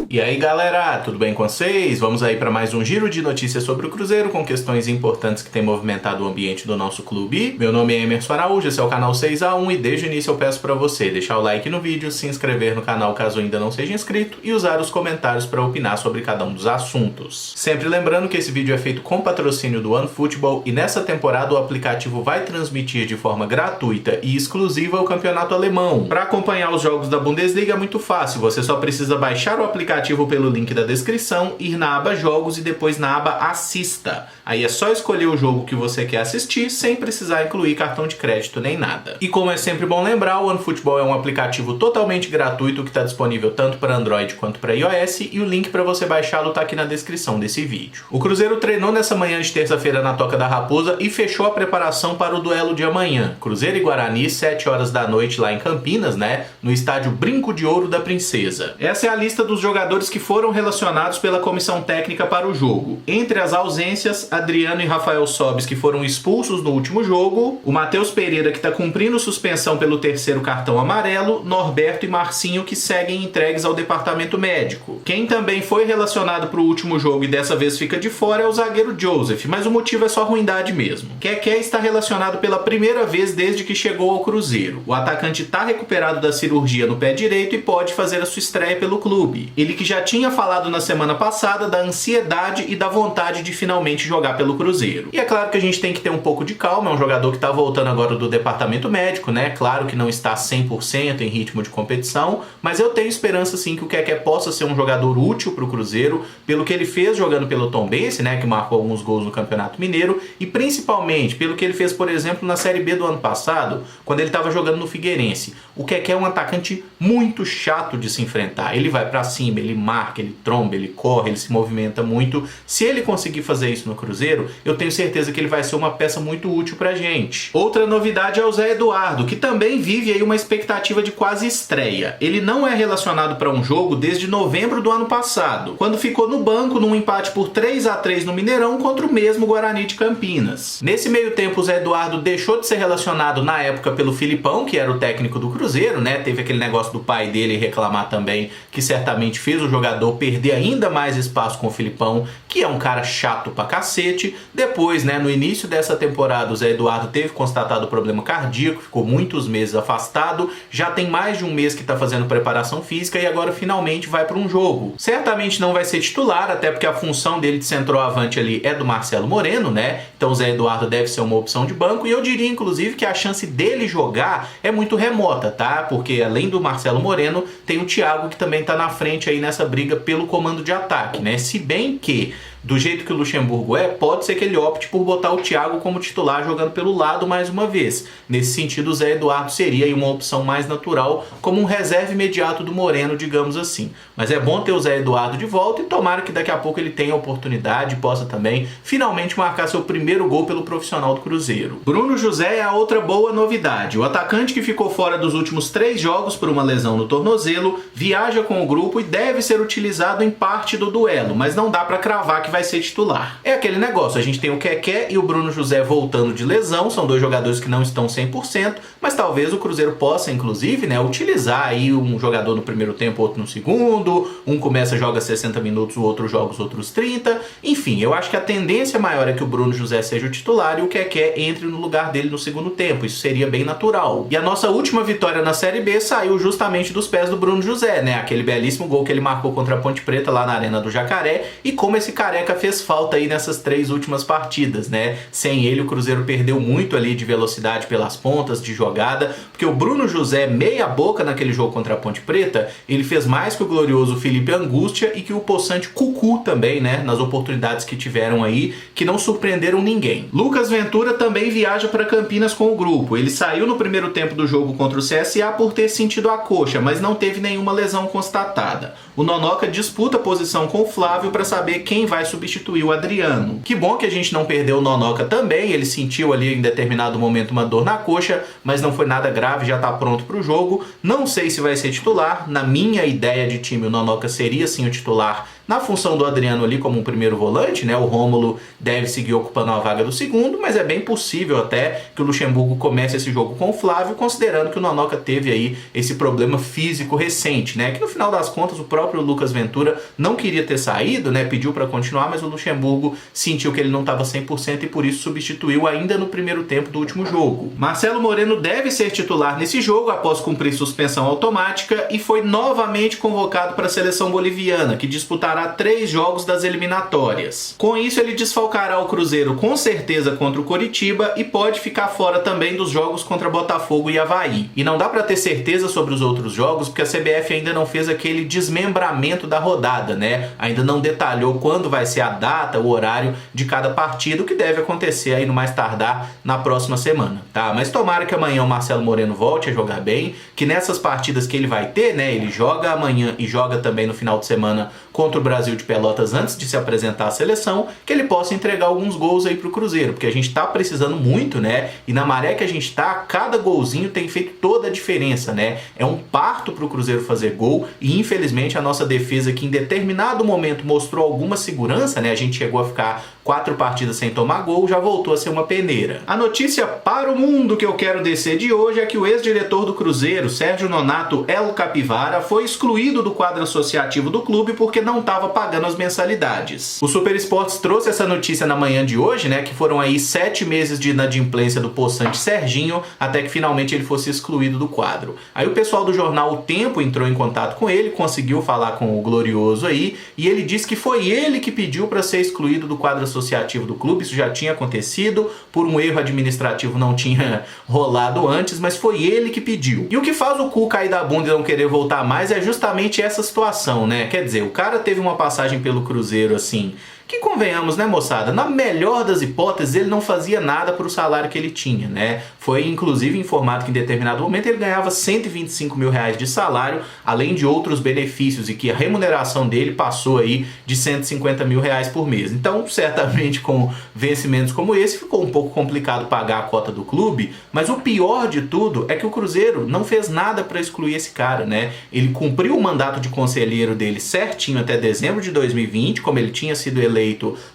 E aí galera, tudo bem com vocês? Vamos aí para mais um giro de notícias sobre o Cruzeiro com questões importantes que têm movimentado o ambiente do nosso clube. Meu nome é Emerson Araújo, esse é o canal 6x1 e desde o início eu peço para você deixar o like no vídeo, se inscrever no canal caso ainda não seja inscrito e usar os comentários para opinar sobre cada um dos assuntos. Sempre lembrando que esse vídeo é feito com patrocínio do OneFootball e nessa temporada o aplicativo vai transmitir de forma gratuita e exclusiva o campeonato alemão. Para acompanhar os jogos da Bundesliga é muito fácil, você só precisa baixar o aplicativo pelo link da descrição, ir na aba Jogos e depois na aba Assista. Aí é só escolher o jogo que você quer assistir sem precisar incluir cartão de crédito nem nada. E como é sempre bom lembrar, o OneFootball é um aplicativo totalmente gratuito que está disponível tanto para Android quanto para iOS e o link para você baixá-lo está aqui na descrição desse vídeo. O Cruzeiro treinou nessa manhã de terça-feira na Toca da Raposa e fechou a preparação para o duelo de amanhã. Cruzeiro e Guarani, 7 horas da noite lá em Campinas, né? No estádio Brinco de Ouro da Princesa. Essa é a lista dos jogadores que foram relacionados pela comissão técnica para o jogo. Entre as ausências, Adriano e Rafael Sobis, que foram expulsos no último jogo, o Matheus Pereira, que está cumprindo suspensão pelo terceiro cartão amarelo, Norberto e Marcinho, que seguem entregues ao departamento médico. Quem também foi relacionado para o último jogo e dessa vez fica de fora é o zagueiro Joseph, mas o motivo é só ruindade mesmo. Keké está relacionado pela primeira vez desde que chegou ao Cruzeiro. O atacante está recuperado da cirurgia no pé direito e pode fazer a sua estreia pelo clube. Ele que já tinha falado na semana passada da ansiedade e da vontade de finalmente jogar pelo Cruzeiro. E é claro que a gente tem que ter um pouco de calma, é um jogador que está voltando agora do departamento médico, né? Claro que não está 100% em ritmo de competição, mas eu tenho esperança sim que o Keké possa ser um jogador útil para o Cruzeiro, pelo que ele fez jogando pelo Tombense, né? Que marcou alguns gols no Campeonato Mineiro, e principalmente pelo que ele fez, por exemplo, na Série B do ano passado, quando ele estava jogando no Figueirense. O Keké é um atacante muito chato de se enfrentar, ele vai para cima, ele marca, ele tromba, ele corre, ele se movimenta muito. Se ele conseguir fazer isso no Cruzeiro, eu tenho certeza que ele vai ser uma peça muito útil pra gente. Outra novidade é o Zé Eduardo, que também vive aí uma expectativa de quase estreia. Ele não é relacionado para um jogo desde novembro do ano passado, quando ficou no banco num empate por 3-3 no Mineirão contra o mesmo Guarani de Campinas. Nesse meio tempo, o Zé Eduardo deixou de ser relacionado na época pelo Filipão, que era o técnico do Cruzeiro, né? Teve aquele negócio do pai dele reclamar também, que certamente fez o jogador perder ainda mais espaço com o Filipão, que é um cara chato pra cacete. Depois, né, no início dessa temporada, o Zé Eduardo teve constatado problema cardíaco, ficou muitos meses afastado, já tem mais de um mês que tá fazendo preparação física e agora finalmente vai para um jogo. Certamente não vai ser titular, até porque a função dele de centroavante ali é do Marcelo Moreno, né? Então o Zé Eduardo deve ser uma opção de banco e eu diria inclusive que a chance dele jogar é muito remota, tá? Porque além do Marcelo Moreno, tem o Thiago que também tá na frente aí nessa briga pelo comando de ataque, né? Se bem que, do jeito que o Luxemburgo é, pode ser que ele opte por botar o Thiago como titular jogando pelo lado mais uma vez. Nesse sentido, o Zé Eduardo seria aí uma opção mais natural, como um reserva imediato do Moreno, digamos assim. Mas é bom ter o Zé Eduardo de volta e tomara que daqui a pouco ele tenha a oportunidade e possa também finalmente marcar seu primeiro gol pelo profissional do Cruzeiro. Bruno José é a outra boa novidade. O atacante que ficou fora dos últimos 3 jogos por uma lesão no tornozelo, viaja com o grupo e deve ser utilizado em parte do duelo, mas não dá para cravar que vai ser titular. É aquele negócio, a gente tem o Keké e o Bruno José voltando de lesão, são dois jogadores que não estão 100%, mas talvez o Cruzeiro possa, inclusive, né, utilizar aí um jogador no primeiro tempo, outro no segundo, um começa, joga 60 minutos, o outro joga os outros 30, enfim, eu acho que a tendência maior é que o Bruno José seja o titular e o Keké entre no lugar dele no segundo tempo, isso seria bem natural. E a nossa última vitória na Série B saiu justamente dos pés do Bruno José, né, aquele belíssimo gol que ele marcou contra a Ponte Preta lá na Arena do Jacaré, e como esse careca fez falta aí nessas 3 últimas partidas, né? Sem ele o Cruzeiro perdeu muito ali de velocidade pelas pontas, de jogada, porque o Bruno José, meia boca naquele jogo contra a Ponte Preta, ele fez mais que o glorioso Felipe Angústia e que o possante Cucu também, né? Nas oportunidades que tiveram aí, que não surpreenderam ninguém. Lucas Ventura também viaja para Campinas com o grupo. Ele saiu no primeiro tempo do jogo contra o CSA por ter sentido a coxa, mas não teve nenhuma lesão constatada. O Nonoca disputa a posição com o Flávio para saber quem vai substituir o Adriano. Que bom que a gente não perdeu o Nonoca também, ele sentiu ali em determinado momento uma dor na coxa, mas não foi nada grave, já está pronto para o jogo. Não sei se vai ser titular, na minha ideia de time o Nonoca seria sim o titular na função do Adriano ali como um primeiro volante, né? O Rômulo deve seguir ocupando a vaga do segundo, mas é bem possível até que o Luxemburgo comece esse jogo com o Flávio, considerando que o Nonoca teve aí esse problema físico recente, né? Que no final das contas o próprio Lucas Ventura não queria ter saído, né? Pediu para continuar, mas o Luxemburgo sentiu que ele não estava 100% e por isso substituiu ainda no primeiro tempo do último jogo. Marcelo Moreno deve ser titular nesse jogo após cumprir suspensão automática e foi novamente convocado para a seleção boliviana, que disputará 3 jogos das eliminatórias. Com isso, ele desfalcará o Cruzeiro com certeza contra o Coritiba e pode ficar fora também dos jogos contra Botafogo e Avaí. E não dá para ter certeza sobre os outros jogos porque a CBF ainda não fez aquele desmembramento da rodada, né? Ainda não detalhou quando vai ser a data, o horário de cada partida, o que deve acontecer aí no mais tardar na próxima semana, tá? Mas tomara que amanhã o Marcelo Moreno volte a jogar bem, que nessas partidas que ele vai ter, né? Ele joga amanhã e joga também no final de semana contra o Brasil de Pelotas antes de se apresentar à seleção, que ele possa entregar alguns gols aí pro Cruzeiro, porque a gente tá precisando muito, né? E na maré que a gente tá, cada golzinho tem feito toda a diferença, né? É um parto pro Cruzeiro fazer gol e infelizmente a nossa defesa, que em determinado momento mostrou alguma segurança, né? A gente chegou a ficar 4 partidas sem tomar gol, já voltou a ser uma peneira. A notícia para o mundo que eu quero descer de hoje é que o ex-diretor do Cruzeiro, Sérgio Nonato El Capivara, foi excluído do quadro associativo do clube porque não estava pagando as mensalidades. O Super Esportes trouxe essa notícia na manhã de hoje, né, que foram aí 7 meses de inadimplência do possante Serginho, até que finalmente ele fosse excluído do quadro. Aí o pessoal do jornal O Tempo entrou em contato com ele, conseguiu falar com o Glorioso aí, e ele disse que foi ele que pediu para ser excluído do quadro associativo do clube. Isso já tinha acontecido, por um erro administrativo não tinha rolado antes, mas foi ele que pediu. E o que faz o cu cair da bunda e não querer voltar mais é justamente essa situação, né? Quer dizer, o cara teve uma passagem pelo Cruzeiro assim, que convenhamos, né, moçada? Na melhor das hipóteses, ele não fazia nada pro salário que ele tinha, né? Foi inclusive informado que em determinado momento ele ganhava 125 mil reais de salário, além de outros benefícios, e que a remuneração dele passou aí de 150 mil reais por mês. Então, certamente com vencimentos como esse, ficou um pouco complicado pagar a cota do clube, mas o pior de tudo é que o Cruzeiro não fez nada para excluir esse cara, né? Ele cumpriu o mandato de conselheiro dele certinho até dezembro de 2020, como ele tinha sido eleito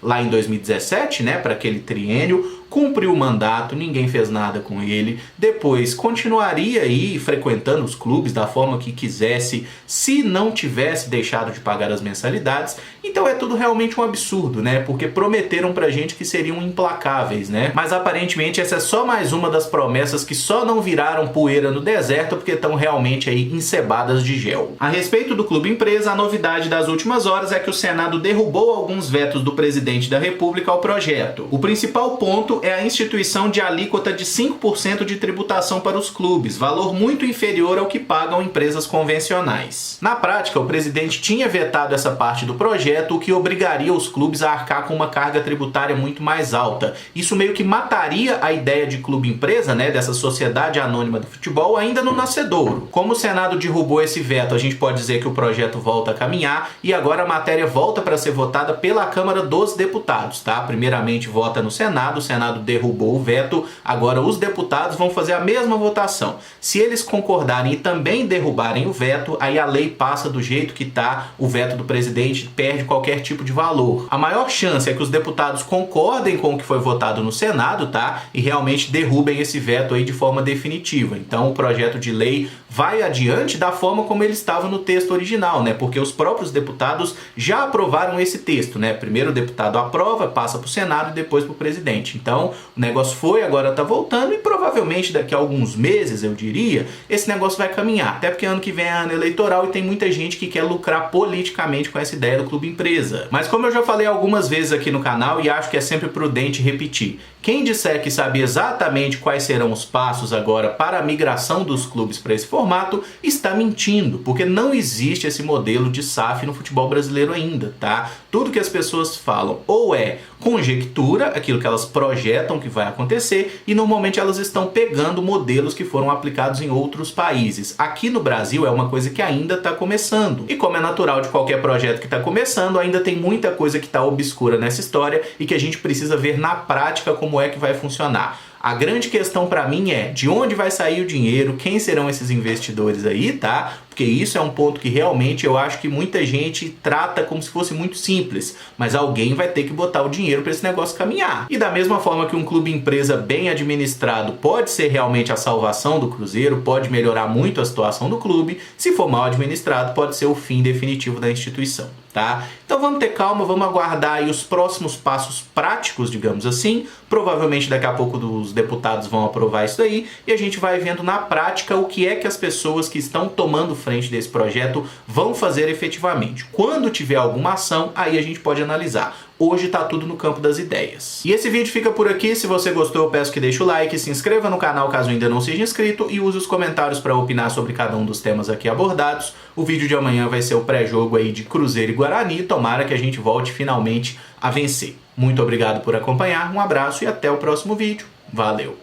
lá em 2017, né, para aquele triênio, cumpriu o mandato, ninguém fez nada com ele, depois continuaria aí frequentando os clubes da forma que quisesse, se não tivesse deixado de pagar as mensalidades. Então é tudo realmente um absurdo, né, porque prometeram pra gente que seriam implacáveis, né, mas aparentemente essa é só mais uma das promessas que só não viraram poeira no deserto porque estão realmente aí encebadas de gel. A respeito do Clube Empresa, a novidade das últimas horas é que o Senado derrubou alguns vetos do presidente da República ao projeto. O principal ponto é a instituição de alíquota de 5% de tributação para os clubes, valor muito inferior ao que pagam empresas convencionais. Na prática, o presidente tinha vetado essa parte do projeto, o que obrigaria os clubes a arcar com uma carga tributária muito mais alta. Isso meio que mataria a ideia de clube-empresa, né, dessa sociedade anônima do futebol, ainda no nascedouro. Como o Senado derrubou esse veto, a gente pode dizer que o projeto volta a caminhar e agora a matéria volta para ser votada pela Câmara dos Deputados, tá? Primeiramente vota no Senado, o Senado derrubou o veto, agora os deputados vão fazer a mesma votação. Se eles concordarem e também derrubarem o veto, aí a lei passa do jeito que tá, o veto do presidente perde qualquer tipo de valor. A maior chance é que os deputados concordem com o que foi votado no Senado, tá? E realmente derrubem esse veto aí de forma definitiva. Então o projeto de lei vai adiante da forma como ele estava no texto original, né? Porque os próprios deputados já aprovaram esse texto, né? Primeiro o deputado aprova, passa para o Senado e depois para o presidente. Então o negócio foi, agora tá voltando e provavelmente daqui a alguns meses, eu diria, esse negócio vai caminhar. Até porque ano que vem é ano eleitoral e tem muita gente que quer lucrar politicamente com essa ideia do clube empresa. Mas como eu já falei algumas vezes aqui no canal e acho que é sempre prudente repetir, quem disser que sabe exatamente quais serão os passos agora para a migração dos clubes para esse formato, está mentindo, porque não existe esse modelo de SAF no futebol brasileiro ainda, tá? Tudo que as pessoas falam ou é conjectura, aquilo que elas projetam que vai acontecer, e normalmente elas estão pegando modelos que foram aplicados em outros países. Aqui no Brasil é uma coisa que ainda está começando. E como é natural de qualquer projeto que está começando, ainda tem muita coisa que está obscura nessa história e que a gente precisa ver na prática como é que vai funcionar. A grande questão para mim é de onde vai sair o dinheiro, quem serão esses investidores aí, tá? Porque isso é um ponto que realmente eu acho que muita gente trata como se fosse muito simples, mas alguém vai ter que botar o dinheiro para esse negócio caminhar. E da mesma forma que um clube empresa bem administrado pode ser realmente a salvação do Cruzeiro, pode melhorar muito a situação do clube, se for mal administrado pode ser o fim definitivo da instituição, tá? Então vamos ter calma, vamos aguardar aí os próximos passos práticos, digamos assim. Provavelmente daqui a pouco os deputados vão aprovar isso aí e a gente vai vendo na prática o que é que as pessoas que estão tomando frente desse projeto vão fazer efetivamente. Quando tiver alguma ação, aí a gente pode analisar. Hoje tá tudo no campo das ideias. E esse vídeo fica por aqui. Se você gostou, eu peço que deixe o like, se inscreva no canal caso ainda não seja inscrito e use os comentários para opinar sobre cada um dos temas aqui abordados. O vídeo de amanhã vai ser o pré-jogo aí de Cruzeiro e Guarani. Tomara que a gente volte finalmente a vencer. Muito obrigado por acompanhar, um abraço e até o próximo vídeo. Valeu!